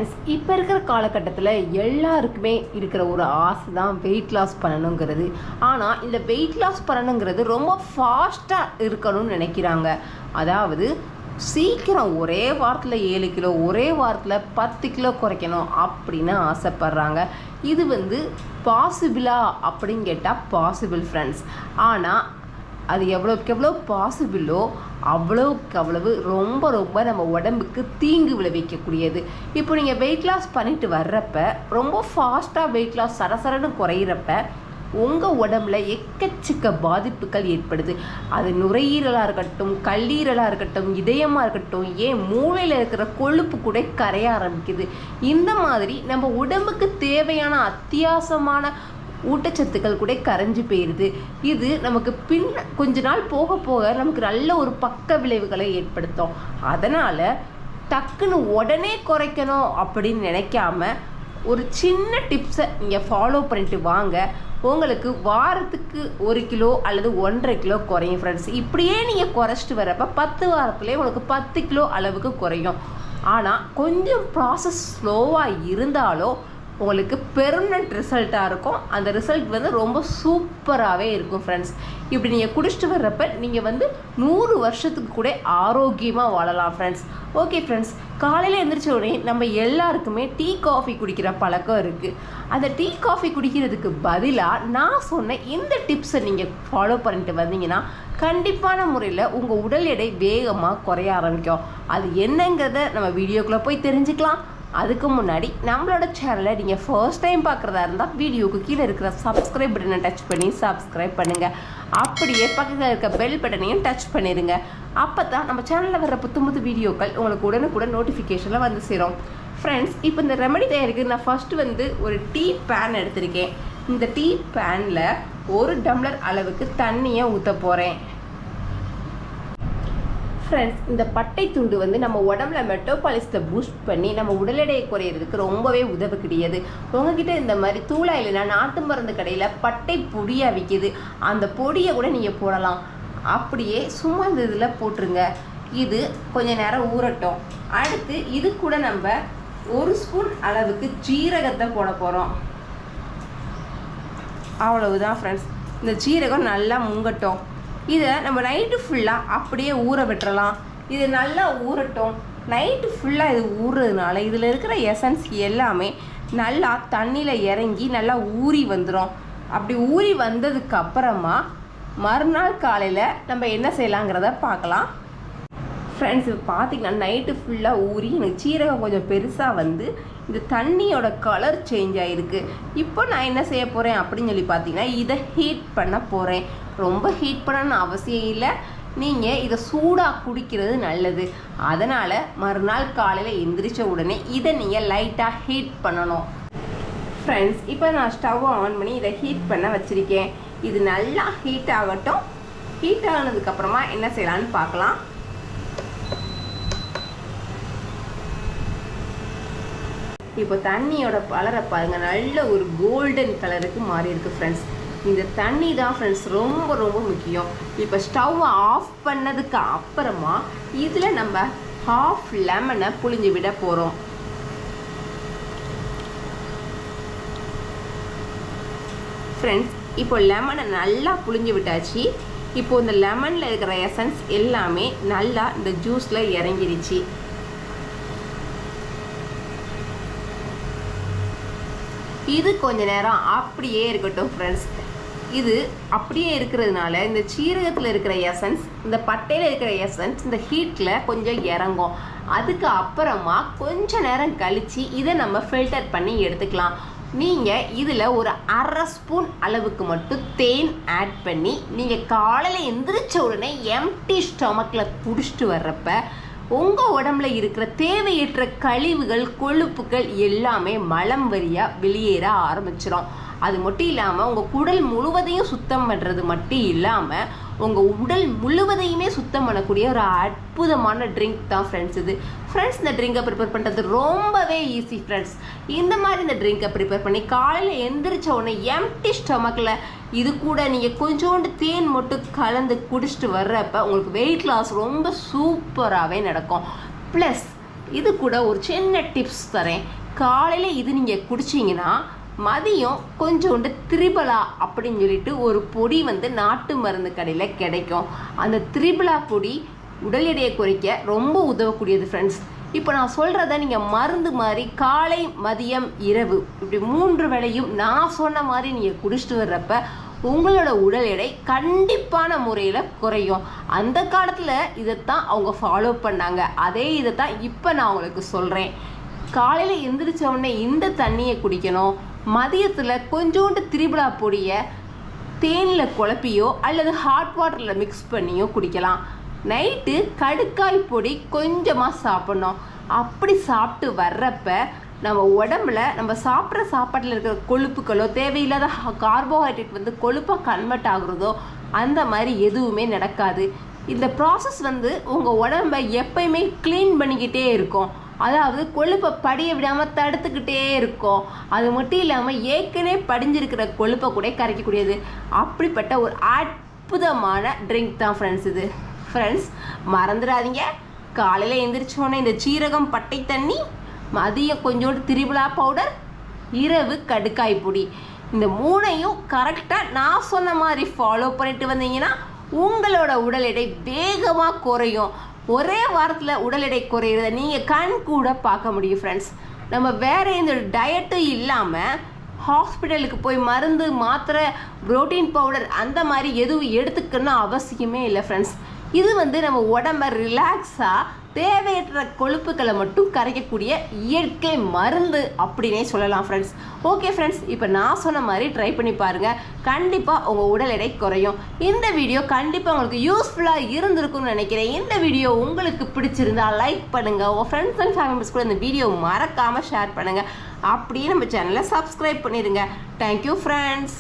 Friends, இப்போ இருக்கிற காலகட்டத்தில் எல்லாருக்குமே இருக்கிற ஒரு ஆசை தான் வெயிட் லாஸ் பண்ணணுங்கிறது. ஆனால் இந்த வெயிட் லாஸ் பண்ணணுங்கிறது ரொம்ப ஃபாஸ்ட்டாக இருக்கணும்னு நினைக்கிறாங்க. அதாவது சீக்கிரம் ஒரே வாரத்தில் 7 கிலோ, ஒரே வாரத்தில் 10 கிலோ குறைக்கணும் அப்படின்னு ஆசைப்பட்றாங்க. இது பாசிபிளா அப்படின்னு கேட்டால் பாசிபிள் ஃப்ரெண்ட்ஸ். ஆனால் அது எவ்வளோக்கு எவ்வளோ பாசிபிளோ அவ்வளோக்கு அவ்வளவு ரொம்ப ரொம்ப நம்ம உடம்புக்கு தீங்கு விளைவிக்கக்கூடியது. இப்போ நீங்கள் வெயிட் லாஸ் பண்ணிட்டு வர்றப்ப ரொம்ப ஃபாஸ்ட்டாக வெயிட் லாஸ் சரசரன்னு குறையிறப்ப உங்கள் உடம்புல எக்கச்சக்க பாதிப்புகள் ஏற்படுது. அது நுரையீரலாக இருக்கட்டும், கல்லீரலாக இருக்கட்டும், இதயமாக இருக்கட்டும், ஏன் மூளையில் இருக்கிற கொழுப்பு கூட கரைய ஆரம்பிக்குது. இந்த மாதிரி நம்ம உடம்புக்கு தேவையான அத்தியாவசியமான ஊட்டச்சத்துக்கள் கூட கரைஞ்சி போயிடுது. இது நமக்கு கொஞ்ச நாள் போக போக நமக்கு நல்ல ஒரு பக்க விளைவுகளை ஏற்படுத்தும். அதனால் டக்குன்னு உடனே குறைக்கணும் அப்படின்னு நினைக்காம ஒரு சின்ன டிப்ஸை நீங்கள் ஃபாலோ பண்ணிட்டு வாங்க. உங்களுக்கு வாரத்துக்கு 1 கிலோ அல்லது 1.5 கிலோ குறையும் ஃப்ரெண்ட்ஸ். இப்படியே நீங்கள் குறைச்சிட்டு வரப்போ 10 வாரத்துலேயே உங்களுக்கு 10 கிலோ அளவுக்கு குறையும். ஆனால் கொஞ்சம் ப்ராசஸ் ஸ்லோவாக இருந்தாலும் உங்களுக்கு பெர்மனன்ட் ரிசல்ட்டாக இருக்கும். அந்த ரிசல்ட் ரொம்ப சூப்பராகவே இருக்கும் ஃப்ரெண்ட்ஸ். இப்படி நீங்கள் குடிச்சிட்டு வர்றப்ப நீங்கள் 100 வருஷத்துக்கு கூட ஆரோக்கியமாக வாழலாம் ஃப்ரெண்ட்ஸ். ஓகே ஃப்ரெண்ட்ஸ், காலையில் எழுந்திரிச்ச உடனே நம்ம எல்லாருக்குமே டீ காஃபி குடிக்கிற பழக்கம் இருக்குது. அந்த டீ காஃபி குடிக்கிறதுக்கு பதிலாக நான் சொன்ன இந்த டிப்ஸை நீங்கள் ஃபாலோ பண்ணிட்டு வந்தீங்கன்னா கண்டிப்பான முறையில் உங்கள் உடல் எடை வேகமாக குறைய ஆரம்பிக்கும். அது என்னங்கிறத நம்ம வீடியோக்குள்ளே போய் தெரிஞ்சுக்கலாம். அதுக்கு முன்னாடி நம்மளோட சேனலை நீங்கள் ஃபர்ஸ்ட் டைம் பார்க்குறதா இருந்தால் வீடியோக்கு கீழே இருக்கிற சப்ஸ்கிரைப் பட்டனை டச் பண்ணி சப்ஸ்கிரைப் பண்ணுங்கள். அப்படியே பக்கத்தில் இருக்க பெல் பட்டனையும் டச் பண்ணிடுங்க. அப்போ தான் நம்ம சேனலில் வர்ற புது வீடியோக்கள் உங்களுக்கு உடனுக்குடன் நோட்டிஃபிகேஷனில் வந்து சேரும். ஃப்ரெண்ட்ஸ், இப்போ இந்த ரெமெடி தயாரிக்கிறது நான் ஃபஸ்ட்டு ஒரு டீ பேன் எடுத்திருக்கேன். இந்த டீ பேனில் 1 டம்ளர் அளவுக்கு தண்ணியை ஊற்ற போகிறேன். ஃப்ரெண்ட்ஸ், இந்த பட்டை துண்டு நம்ம உடம்புல மெட்டபாலிசத்தை பூஸ்ட் பண்ணி நம்ம உடல் எடையை குறையிறதுக்கு ரொம்பவே உதவக்கூடியது. உங்ககிட்ட இந்த மாதிரி தூளா இல்லைன்னா நாட்டு மருந்து கடையில் பட்டை பொடியாக விற்கிது. அந்த பொடியை கூட நீங்கள் போடலாம். அப்படியே சும்மா இந்த இதில் போட்டுருங்க. இது கொஞ்சம் நேரம் ஊறட்டும். அடுத்து இது கூட நம்ம 1 ஸ்பூன் அளவுக்கு ஜீரகத்தை போட போகிறோம். அவ்வளவுதான் ஃப்ரெண்ட்ஸ். இந்த ஜீரகம் நல்லா முங்கட்டும். இதை நம்ம நைட்டு ஃபுல்லாக அப்படியே ஊற விட்டுறலாம். இது நல்லா ஊறட்டும். நைட்டு ஃபுல்லாக இது ஊறுறதுனால இதில் இருக்கிற எசன்ஸ் எல்லாமே நல்லா தண்ணியில் இறங்கி நல்லா ஊறி வந்துடும். அப்படி ஊறி வந்ததுக்கு அப்புறமா மறுநாள் காலையில் நம்ம என்ன செய்யலாங்கிறத பார்க்கலாம். ஃப்ரெண்ட்ஸ், இப்போ பார்த்திங்கன்னா நைட்டு ஃபுல்லாக ஊறி எனக்கு சீரகம் கொஞ்சம் பெருசாக இந்த தண்ணியோட கலர் சேஞ்ச் ஆகிருக்கு. இப்போ நான் என்ன செய்ய போகிறேன் அப்படின்னு சொல்லி பார்த்தீங்கன்னா இதை ஹீட் பண்ண போகிறேன். ரொம்ப ஹீட் பண்ணணும்னு அவசியம் இல்லை. நீங்கள் இதை சூடாக குடிக்கிறது நல்லது. அதனால் மறுநாள் காலையில் எந்திரிச்ச உடனே இதை நீங்கள் லைட்டாக ஹீட் பண்ணணும். ஃப்ரெண்ட்ஸ், இப்போ நான் ஸ்டவ்வை ஆன் பண்ணி இதை ஹீட் பண்ண வச்சுருக்கேன். இது நல்லா ஹீட் ஆகட்டும். ஹீட் ஆனதுக்கப்புறமா என்ன செய்யலான்னு பார்க்கலாம். இப்போ தண்ணியோட கலரை பாருங்கள், நல்ல ஒரு கோல்டன் கலருக்கு மாறி இருக்கு ஃப்ரெண்ட்ஸ். இந்த தண்ணி தான் ஃப்ரெண்ட்ஸ் ரொம்ப ரொம்ப முக்கியம். இப்போ ஸ்டவ்வை ஆஃப் பண்ணதுக்கு அப்புறமா இதில் நம்ம ½ லெமனை புழிஞ்சு விட போகிறோம். ஃப்ரெண்ட்ஸ், இப்போ லெமனை நல்லா புழிஞ்சு விட்டாச்சு. இப்போ இந்த லெமனில் இருக்கிற எசன்ஸ் எல்லாமே நல்லா இந்த ஜூஸில் இறங்கிருச்சு. இது கொஞ்ச நேரம் அப்படியே இருக்கட்டும் ஃப்ரெண்ட்ஸ். இது அப்படியே இருக்கிறதுனால இந்த சீரகத்தில் இருக்கிற எசன்ஸ், இந்த பட்டையில் இருக்கிற எசன்ஸ் இந்த ஹீட்டில் கொஞ்சம் இறங்கும். அதுக்கு அப்புறமா கொஞ்ச நேரம் கழித்து இதை நம்ம ஃபில்டர் பண்ணி எடுத்துக்கலாம். நீங்கள் இதில் ஒரு ½ ஸ்பூன் அளவுக்கு மட்டும் தேன் ஆட் பண்ணி நீங்கள் காலையில் எந்திரிச்ச உடனே எம்டி ஸ்டொமக்கில் குடிச்சிட்டு வர்றப்ப உங்கள் உடம்புல இருக்கிற தேவையற்ற கழிவுகள், கொழுப்புகள் எல்லாமே மலம் வழியாக வெளியேற ஆரம்பிச்சிடும். அது மட்டும் இல்லாமல் உங்கள் குடல் முழுவதையும் சுத்தம் பண்ணுறது மட்டும் இல்லாமல் உங்கள் உடல் முழுவதையுமே சுத்தம் பண்ணக்கூடிய ஒரு அற்புதமான ட்ரிங்க் தான் ஃப்ரெண்ட்ஸ் இது. ஃப்ரெண்ட்ஸ், இந்த ட்ரிங்கை ப்ரிப்பேர் பண்ணுறது ரொம்பவே ஈஸி ஃப்ரெண்ட்ஸ். இந்த மாதிரி இந்த ட்ரிங்கை ப்ரிப்பேர் பண்ணி காலையில் எந்திரிச்ச உடனே எம்டி ஸ்டொமக்கில் இது கூட நீங்கள் கொஞ்சோண்டு தேன் மட்டும் கலந்து குடிச்சிட்டு வர்றப்ப உங்களுக்கு வெயிட் லாஸ் ரொம்ப சூப்பராகவே நடக்கும். ப்ளஸ் இது கூட ஒரு சின்ன டிப்ஸ் தரேன். காலையில் இது நீங்கள் குடிச்சிங்கன்னா மதியம் கொஞ்சோண்டு திரிபலா அப்படின்னு சொல்லிட்டு ஒரு பொடி வந்து நாட்டு மருந்து கடையில் கிடைக்கும். அந்த திரிபலா பொடி உடல் எடையை குறைக்க ரொம்ப உதவக்கூடியது ஃப்ரெண்ட்ஸ். இப்போ நான் சொல்கிறத நீங்கள் மருந்து மாதிரி காலை மதியம் இரவு இப்படி 3 வேளையும் நான் சொன்ன மாதிரி நீங்கள் குடிச்சிட்டு வர்றப்ப உங்களோட உடல் எடை கண்டிப்பான முறையில் குறையும். அந்த காலத்தில் இதைத்தான் அவங்க ஃபாலோ பண்ணாங்க. அதே இதை தான் இப்போ நான் உங்களுக்கு சொல்கிறேன். காலையில் எந்திரிச்ச உடனே இந்த தண்ணியை குடிக்கணும். மதியத்தில் கொஞ்சோண்டு திரிபலா பொடியை தேனில் குழப்பியோ அல்லது ஹாட் வாட்டரில் மிக்ஸ் பண்ணியோ குடிக்கலாம். நைட்டு கடுக்காய் பொடி கொஞ்சமாக சாப்பிட்ணும். அப்படி சாப்பிட்டு வர்றப்ப நம்ம உடம்புல நம்ம சாப்பிட்ற சாப்பாட்டில் இருக்கிற கொழுப்புகளோ தேவையில்லாத கார்போஹைட்ரேட் வந்து கொழுப்பாக கன்வெர்ட் ஆகுறதோ அந்த மாதிரி எதுவுமே நடக்காது. இந்த ப்ராசஸ் வந்து உங்கள் உடம்பை எப்பயுமே க்ளீன் பண்ணிக்கிட்டே இருக்கும். அதாவது கொழுப்பை படிய விடாமல் தடுத்துக்கிட்டே இருக்கும். அது மட்டும் இல்லாமல் ஏற்கனவே படிஞ்சிருக்கிற கொழுப்பை கூட கரைக்கக்கூடியது. அப்படிப்பட்ட ஒரு அற்புதமான ட்ரிங்க் தான் ஃப்ரெண்ட்ஸ் இது. ஃப்ரெண்ட்ஸ் மறந்துடாதீங்க, காலையில் எழுந்திரிச்சோன்னே இந்த சீரகம் பட்டை தண்ணி, மதியம் கொஞ்சோண்டு திரிபலா பவுடர், இரவு கடுக்காய் பொடி, இந்த 3ஐயும் கரெக்டாக நான் சொன்ன மாதிரி ஃபாலோ பண்ணிட்டு வந்தீங்கன்னா உங்களோட உடல் எடை வேகமாக குறையும். ஒரே வாரத்தில் உடல் எடை குறையிறத நீங்கள் கண் கூட பார்க்க முடியும் ஃப்ரெண்ட்ஸ். நம்ம வேறு எந்த டயட்டும் இல்லாமல் ஹாஸ்பிட்டலுக்கு போய் மருந்து மாத்திரை புரோட்டீன் பவுடர் அந்த மாதிரி எதுவும் எடுத்துக்கணும்னு அவசியமே இல்லை ஃப்ரெண்ட்ஸ். இது வந்து நம்ம உடம்பை ரிலாக்ஸாக தேவையற்ற கொழுப்புகளை மட்டும் கரைக்கக்கூடிய இயற்கை மருந்து அப்படின்னே சொல்லலாம் ஃப்ரெண்ட்ஸ். ஓகே ஃப்ரெண்ட்ஸ், இப்போ நான் சொன்ன மாதிரி ட்ரை பண்ணி பாருங்கள். கண்டிப்பாக உங்கள் உடல் எடை குறையும். இந்த வீடியோ கண்டிப்பாக உங்களுக்கு யூஸ்ஃபுல்லாக இருந்திருக்கும்னு நினைக்கிறேன். இந்த வீடியோ உங்களுக்கு பிடிச்சிருந்தா லைக் பண்ணுங்கள். உங்கள் ஃப்ரெண்ட்ஸ் அண்ட் ஃபேமிலிஸ் கூட இந்த வீடியோ மறக்காமல் ஷேர் பண்ணுங்கள். அப்படியே நம்ம சேனலை சப்ஸ்கிரைப் பண்ணிடுங்க. Thank you friends.